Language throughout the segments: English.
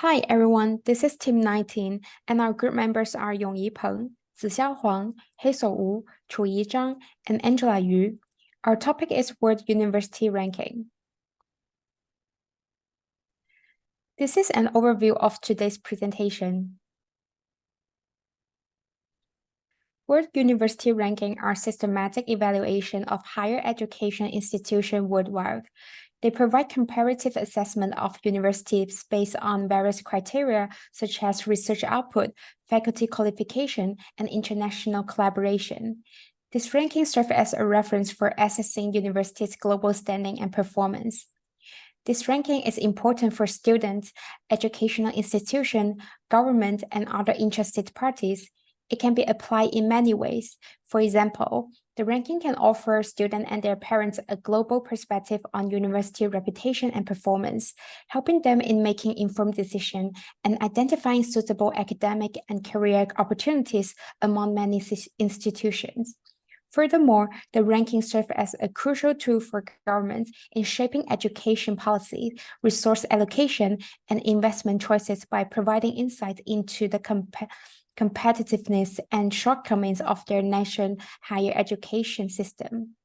Hi everyone, this is Team 19, and our group members are Yongyi Peng, Zixiao Huang, Hasel Wu, Chuyi Zhang, and Angela Yu. Our topic is World University Ranking. This is an overview of today's presentation. World University Ranking are systematic evaluation of higher education institutions worldwide. They provide comparative assessment of universities based on various criteria such as research output, faculty qualification, and international collaboration. This ranking serves as a reference for assessing universities' global standing and performance. This ranking is important for students, educational institutions, government, and other interested parties. It can be applied in many ways. For example, the ranking can offer students and their parents a global perspective on university reputation and performance, helping them in making informed decisions and identifying suitable academic and career opportunities among many institutions. Furthermore, the ranking serves as a crucial tool for governments in shaping education policy, resource allocation, and investment choices by providing insight into the competitiveness and shortcomings of their nation's higher education system.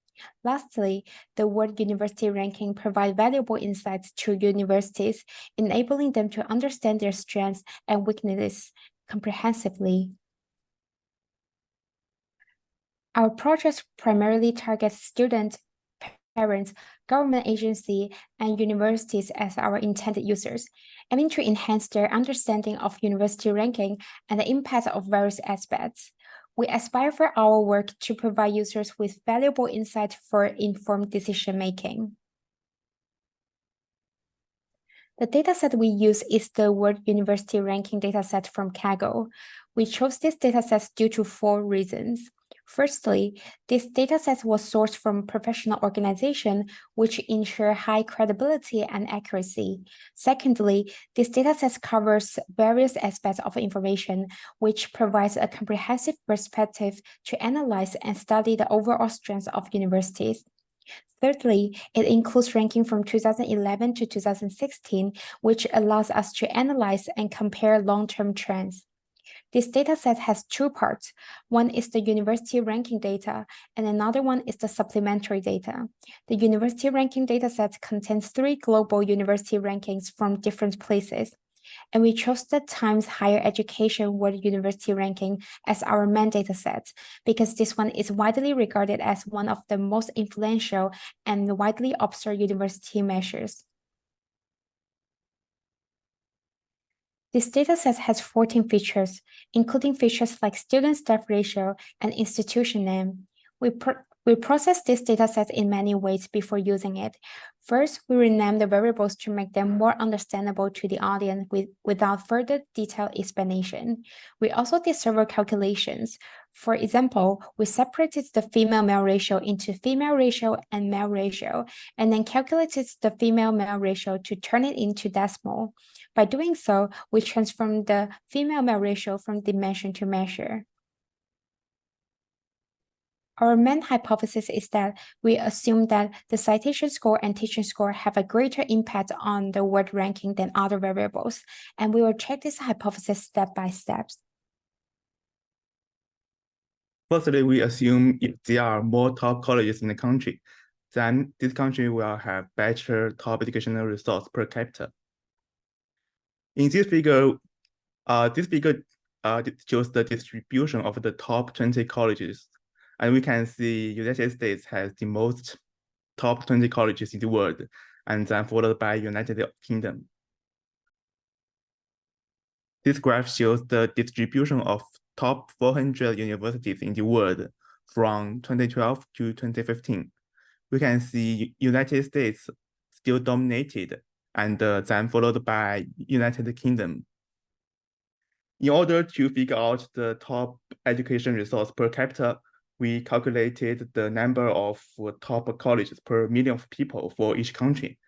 Lastly, the World University Ranking provides valuable insights to universities, enabling them to understand their strengths and weaknesses comprehensively. Our project primarily targets students, parents, government agencies, and universities as our intended users, aiming to enhance their understanding of university ranking and the impact of various aspects. We aspire for our work to provide users with valuable insight for informed decision-making. The dataset we use is the World University Ranking dataset from Kaggle. We chose this dataset due to 4 reasons. Firstly, this dataset was sourced from professional organizations, which ensure high credibility and accuracy. Secondly, this dataset covers various aspects of information, which provides a comprehensive perspective to analyze and study the overall strengths of universities. Thirdly, it includes ranking from 2011 to 2016, which allows us to analyze and compare long-term trends. This dataset has 2 parts. One is the university ranking data, and another one is the supplementary data. The university ranking dataset contains 3 global university rankings from different places, and we chose the Times Higher Education World University Ranking as our main dataset because this one is widely regarded as one of the most influential and widely observed university measures. This dataset has 14 features, including features like student-staff ratio and institution name. We process this dataset in many ways before using it. First, we rename the variables to make them more understandable to the audience without further detailed explanation. We also did several calculations. For example, we separated the female-male ratio into female ratio and male ratio, and then calculated the female-male ratio to turn it into decimal. By doing so, we transformed the female-male ratio from dimension to measure. Our main hypothesis is that we assume that the citation score and teaching score have a greater impact on the word ranking than other variables, and we will check this hypothesis step by step. Firstly, we assume if there are more top colleges in the country, then this country will have better top educational resource per capita. In this figure, shows the distribution of the top 20 colleges. And we can see United States has the most top 20 colleges in the world, and then followed by United Kingdom. This graph shows the distribution of top 400 universities in the world from 2012 to 2015. We can see United States still dominated, and then followed by United Kingdom. In order to figure out the top education resource per capita, we calculated the number of top colleges per million of people for each country.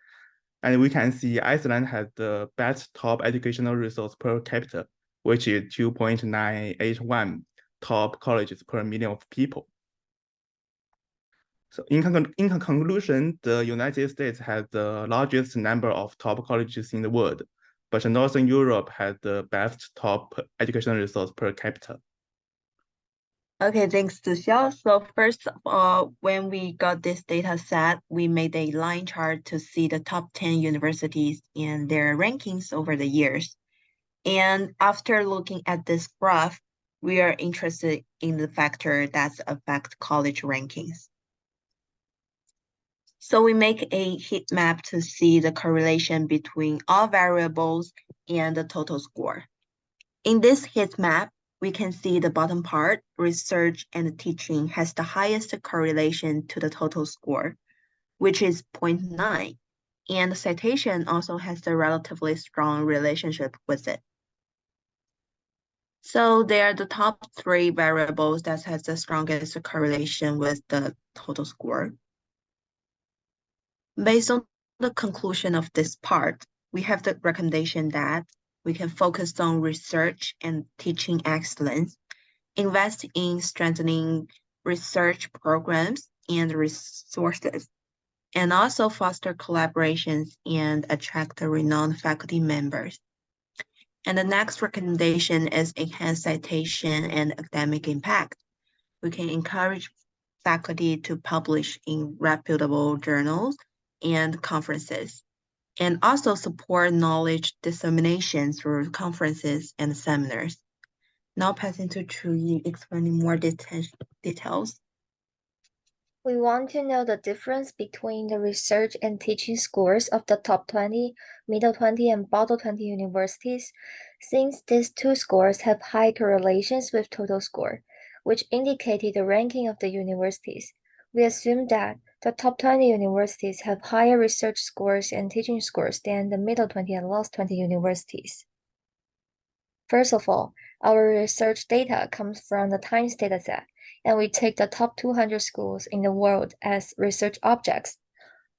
And we can see Iceland has the best top educational resource per capita, which is 2.981 top colleges per million of people. So in conclusion, the United States has the largest number of top colleges in the world, but Northern Europe had the best top education resource per capita. Okay, thanks, Zixiao. So first of all, when we got this data set, we made a line chart to see the top 10 universities and their rankings over the years. And after looking at this graph, we are interested in the factor that affect college rankings. So we make a heat map to see the correlation between all variables and the total score. In this heat map, we can see the bottom part, research and teaching, has the highest correlation to the total score, which is 0.9, and citation also has a relatively strong relationship with it. So they are the top 3 variables that has the strongest correlation with the total score. Based on the conclusion of this part, we have the recommendation that we can focus on research and teaching excellence, invest in strengthening research programs and resources, and also foster collaborations and attract the renowned faculty members. And the next recommendation is enhanced citation and academic impact. We can encourage faculty to publish in reputable journals and conferences, and also support knowledge dissemination through conferences and seminars. Now passing to Chuyi, explaining more details. We want to know the difference between the research and teaching scores of the top 20, middle 20, and bottom 20 universities, since these two scores have high correlations with total score, which indicated the ranking of the universities. We assume that the top 20 universities have higher research scores and teaching scores than the middle 20 and last 20 universities. First of all, our research data comes from the Times dataset, and we take the top 200 schools in the world as research objects.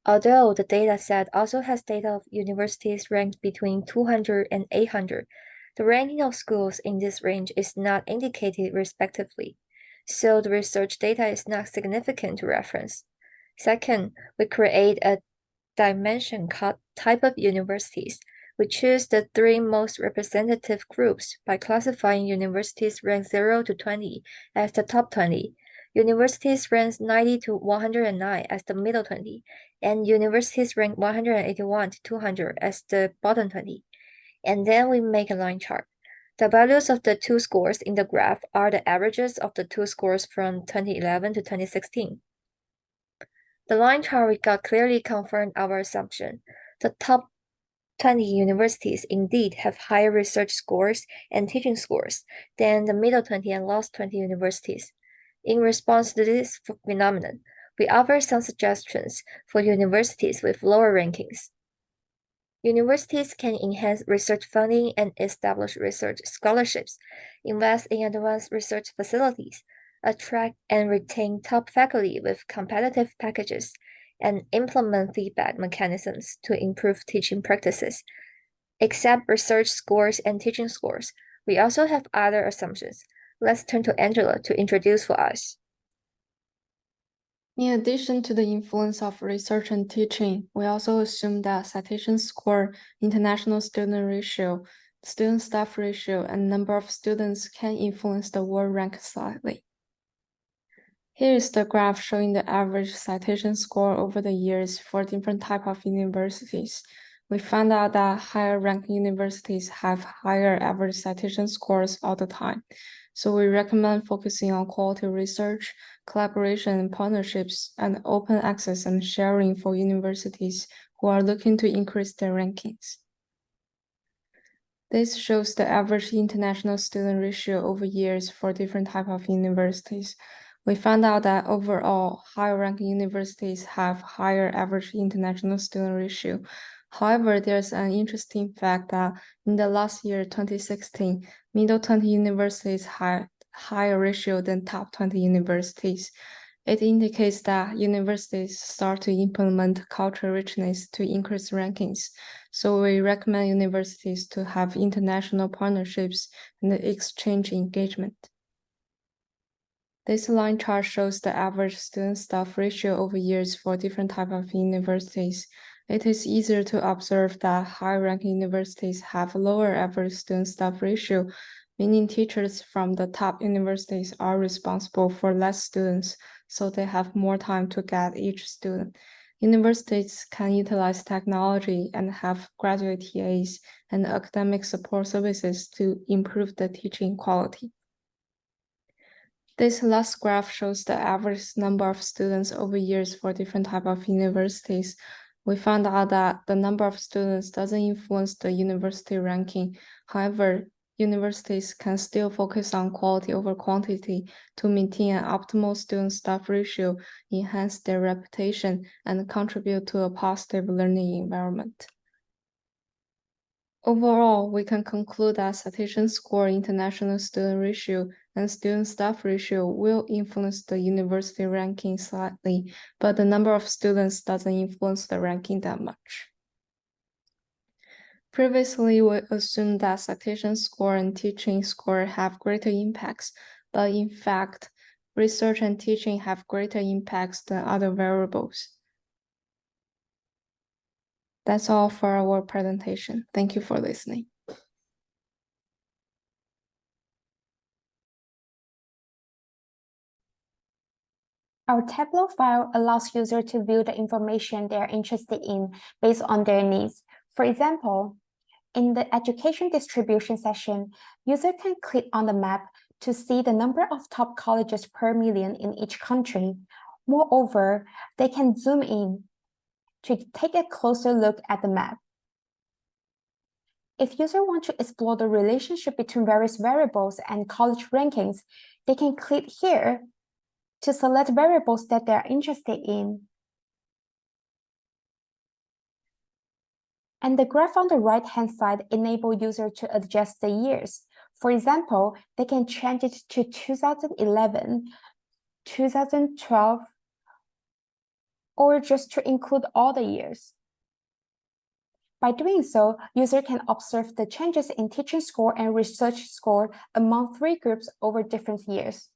Although the dataset also has data of universities ranked between 200 and 800, the ranking of schools in this range is not indicated respectively, so the research data is not significant to reference. Second, we create a dimension called type of universities. We choose the 3 most representative groups by classifying universities ranked 0 to 20 as the top 20, universities ranked 90 to 109 as the middle 20, and universities ranked 181 to 200 as the bottom 20. And then we make a line chart. The values of the 2 scores in the graph are the averages of the 2 scores from 2011 to 2016. The line chart we got clearly confirmed our assumption. The top 20 universities indeed have higher research scores and teaching scores than the middle 20 and last 20 universities. In response to this phenomenon, we offer some suggestions for universities with lower rankings. Universities can enhance research funding and establish research scholarships, invest in advanced research facilities, attract and retain top faculty with competitive packages, and implement feedback mechanisms to improve teaching practices. Except research scores and teaching scores, we also have other assumptions. Let's turn to Angela to introduce for us. In addition to the influence of research and teaching, we also assume that citation score, international student ratio, student staff ratio, and number of students can influence the world rank slightly. Here is the graph showing the average citation score over the years for different types of universities. We found out that higher ranked universities have higher average citation scores all the time. So we recommend focusing on quality research, collaboration and partnerships, and open access and sharing for universities who are looking to increase their rankings. This shows the average international student ratio over years for different types of universities. We found out that overall, higher-ranking universities have higher average international student ratio. However, there's an interesting fact that in the last year, 2016, middle 20 universities had higher ratio than top 20 universities. It indicates that universities start to implement cultural richness to increase rankings. So we recommend universities to have international partnerships and exchange engagement. This line chart shows the average student staff ratio over years for different types of universities. It is easier to observe that high-ranking universities have lower average student-staff ratio, meaning teachers from the top universities are responsible for less students, so they have more time to get each student. Universities can utilize technology and have graduate TAs and academic support services to improve the teaching quality. This last graph shows the average number of students over years for different types of universities. We found out that the number of students doesn't influence the university ranking. However, universities can still focus on quality over quantity to maintain an optimal student-staff ratio, enhance their reputation, and contribute to a positive learning environment. Overall, we can conclude that citation score, international student ratio, and student-staff ratio will influence the university ranking slightly, but the number of students doesn't influence the ranking that much. Previously, we assumed that citation score and teaching score have greater impacts, but in fact, research and teaching have greater impacts than other variables. That's all for our presentation. Thank you for listening. Our Tableau file allows users to view the information they are interested in based on their needs. For example, in the education distribution section, users can click on the map to see the number of top colleges per million in each country. Moreover, they can zoom in to take a closer look at the map. If users want to explore the relationship between various variables and college rankings, they can click here to select variables that they are interested in. And the graph on the right-hand side enables users to adjust the years. For example, they can change it to 2011, 2012, or just to include all the years. By doing so, users can observe the changes in teaching score and research score among 3 groups over different years.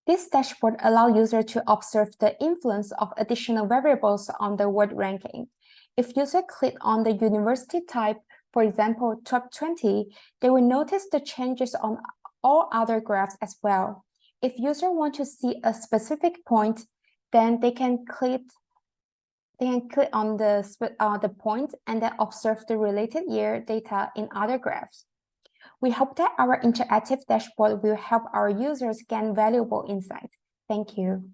This dashboard allows users to observe the influence of additional variables on the world ranking. If users click on the university type, for example, top 20, they will notice the changes on all other graphs as well. If users want to see a specific point, then they can click on the point and then observe the related year data in other graphs. We hope that our interactive dashboard will help our users gain valuable insights. Thank you.